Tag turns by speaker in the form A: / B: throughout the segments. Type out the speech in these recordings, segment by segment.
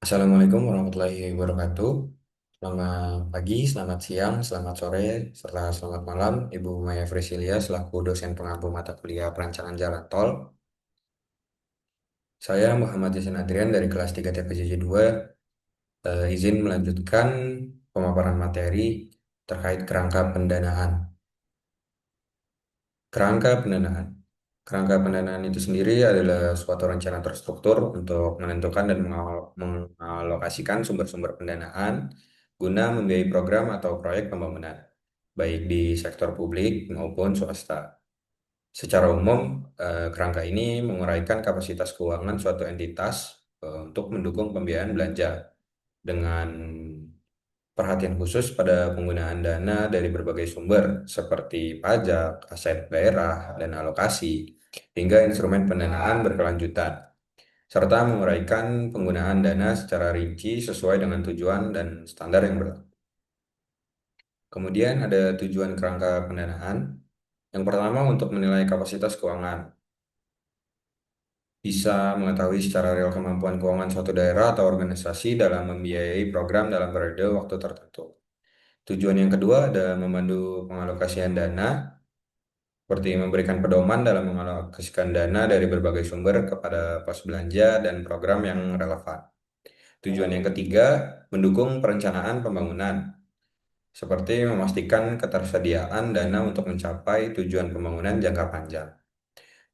A: Assalamualaikum warahmatullahi wabarakatuh. Selamat pagi, selamat siang, selamat sore, serta selamat malam, Ibu Maya Frisilia selaku dosen pengampu mata kuliah perancangan jalan tol. Saya Muhammad Yasin Adrian dari kelas 3 TPJJ 2 izin melanjutkan pemaparan materi terkait kerangka pendanaan. Kerangka pendanaan. Kerangka pendanaan itu sendiri adalah suatu rencana terstruktur untuk menentukan dan mengalokasikan sumber-sumber pendanaan guna membiayai program atau proyek pembangunan, baik di sektor publik maupun swasta. Secara umum, kerangka ini menguraikan kapasitas keuangan suatu entitas untuk mendukung pembiayaan belanja dengan perhatian khusus pada penggunaan dana dari berbagai sumber seperti pajak, aset daerah, dan alokasi, hingga instrumen pendanaan berkelanjutan, serta menguraikan penggunaan dana secara rinci sesuai dengan tujuan dan standar yang berlaku. Kemudian ada tujuan kerangka pendanaan. Yang pertama untuk menilai kapasitas keuangan. Bisa mengetahui secara real kemampuan keuangan suatu daerah atau organisasi dalam membiayai program dalam periode waktu tertentu. Tujuan yang kedua ada memandu pengalokasian dana, seperti memberikan pedoman dalam mengalokasikan dana dari berbagai sumber kepada pos belanja dan program yang relevan. Tujuan yang ketiga, mendukung perencanaan pembangunan, seperti memastikan ketersediaan dana untuk mencapai tujuan pembangunan jangka panjang.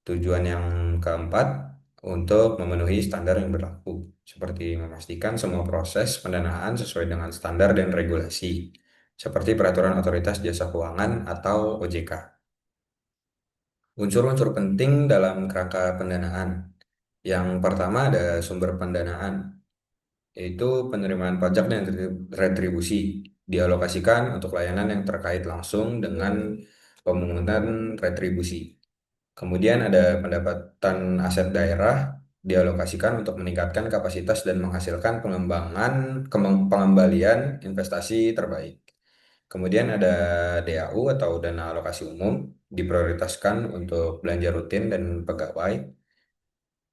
A: Tujuan yang keempat, untuk memenuhi standar yang berlaku, seperti memastikan semua proses pendanaan sesuai dengan standar dan regulasi, seperti Peraturan Otoritas Jasa Keuangan atau OJK. Unsur-unsur penting dalam kerangka pendanaan. Yang pertama ada sumber pendanaan, yaitu penerimaan pajak dan retribusi, dialokasikan untuk layanan yang terkait langsung dengan pemungutan retribusi. Kemudian ada pendapatan aset daerah, dialokasikan untuk meningkatkan kapasitas dan menghasilkan pengembalian investasi terbaik. Kemudian ada DAU atau dana alokasi umum, diprioritaskan untuk belanja rutin dan pegawai.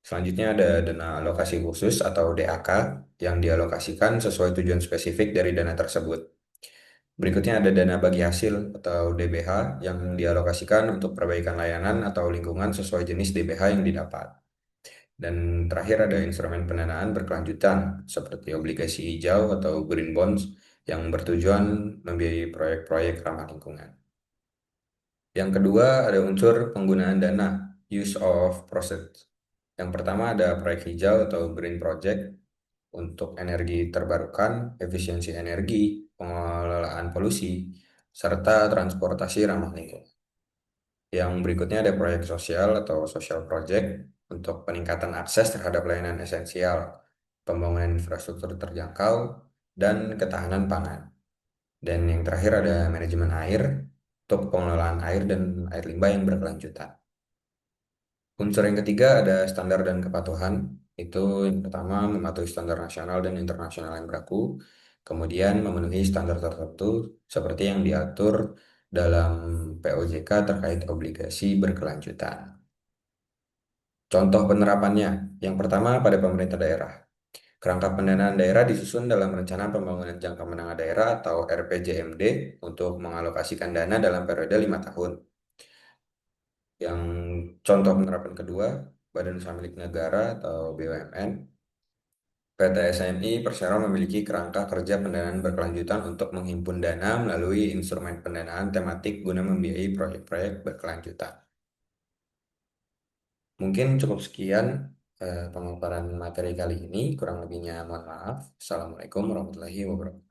A: Selanjutnya ada dana alokasi khusus atau DAK yang dialokasikan sesuai tujuan spesifik dari dana tersebut. Berikutnya ada dana bagi hasil atau DBH yang dialokasikan untuk perbaikan layanan atau lingkungan sesuai jenis DBH yang didapat. Dan terakhir ada instrumen pendanaan berkelanjutan seperti obligasi hijau atau green bonds yang bertujuan membiayai proyek-proyek ramah lingkungan. Yang kedua ada unsur penggunaan dana, use of proceeds. Yang pertama ada proyek hijau atau green project untuk energi terbarukan, efisiensi energi, pengelolaan polusi, serta transportasi ramah lingkungan. Yang berikutnya ada proyek sosial atau social project untuk peningkatan akses terhadap layanan esensial, pembangunan infrastruktur terjangkau, dan ketahanan pangan. Dan yang terakhir ada manajemen air untuk pengelolaan air dan air limbah yang berkelanjutan. Unsur yang ketiga ada standar dan kepatuhan. Itu yang pertama mematuhi standar nasional dan internasional yang berlaku. Kemudian memenuhi standar tertentu seperti yang diatur dalam POJK terkait obligasi berkelanjutan. Contoh penerapannya, yang pertama pada pemerintah daerah. Kerangka pendanaan daerah disusun dalam Rencana Pembangunan Jangka Menengah Daerah atau RPJMD untuk mengalokasikan dana dalam periode 5 tahun. Yang contoh penerapan kedua, Badan Usaha Milik Negara atau BUMN. PT SMI Persero memiliki kerangka kerja pendanaan berkelanjutan untuk menghimpun dana melalui instrumen pendanaan tematik guna membiayai proyek-proyek berkelanjutan. Mungkin cukup sekian pemaparan materi kali ini. Kurang lebihnya mohon maaf. Assalamualaikum warahmatullahi wabarakatuh.